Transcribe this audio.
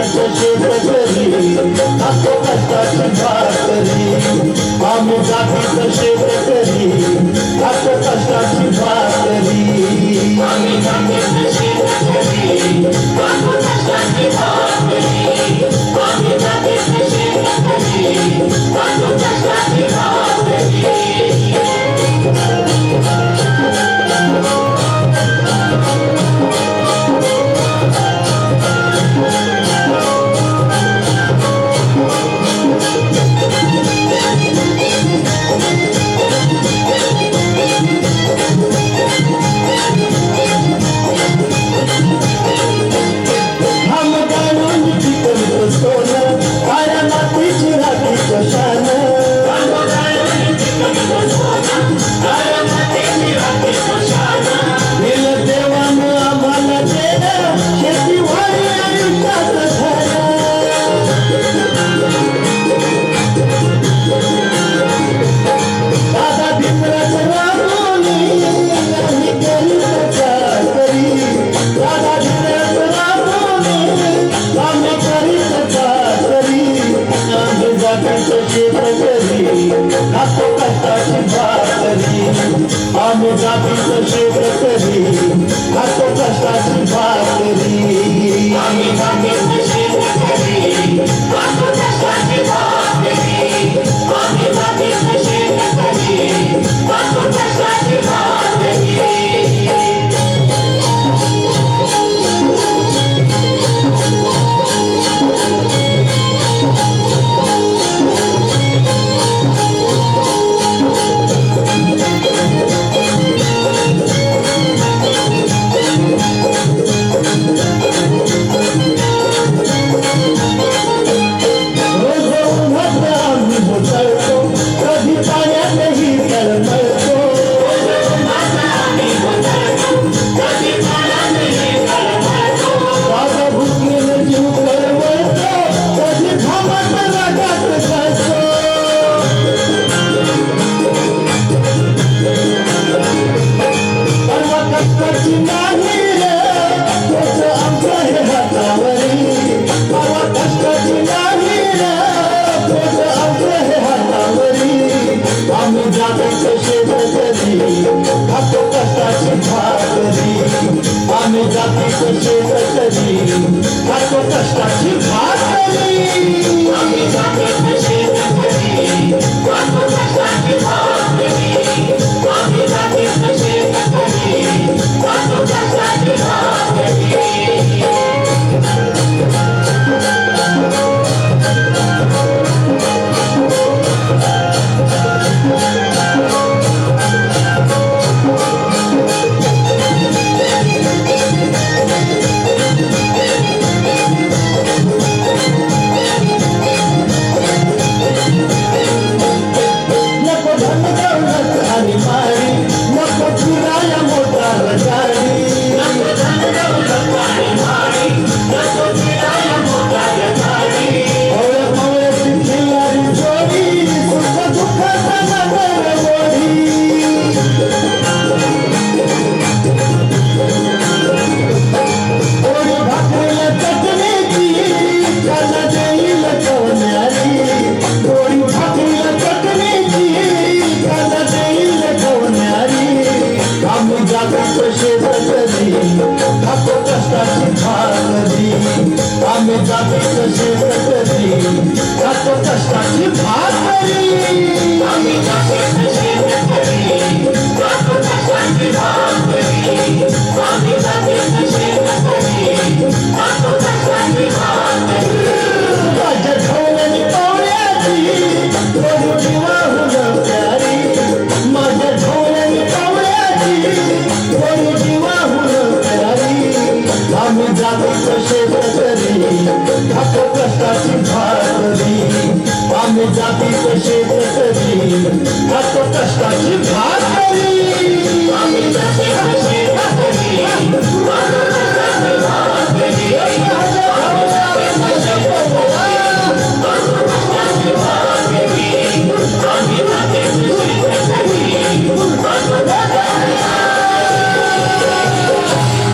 जातीचं शेतकरी खातो कष्टाची भाकरी आम्ही जातीचं शेतकरी खातो कष्टाची भाकरी आम्ही जातीचं शेतकरी खातो कष्टाची भाकरी आम्ही जातीचं शेतकरी खातो कष्टाची भाकरी आम्ही जातीचं शेतकरी खातो कष्टाची भाकरी आम्ही जातीचं शेतकरी खातो कष्टाची भाकरी आम्ही जातीचं शेतकरी खातो कष्टाची भाकरी खातो कष्टाची भाकरी आम्ही जातीचं शेतकरी खातो कष्टाची भाकरी आम्ही जातीचं शेतकरी खातो कष्टाची भाकरी आम्ही जातीचं शेतकरी खातो कष्टाची भाकरी खातो कष्टाची भाकरी आम्ही जातीचं शेतकरी खातो कष्टाची भाकरी आम्ही जातीचं शेतकरी खातो कष्टाची भाकरी आम्ही जातीचं शेतकरी खातो कष्टाची भाकरी माझ्या ढोलणी पावल्याची थोडी वाहून प्यारी माझ्या ढोलणी पावल्याची थोडी वाहून आम्ही जातीचं शेतकरी खातो कष्टाची भाकरी आम्ही जातीचं शेतकरी खातो कष्टाची भाकरी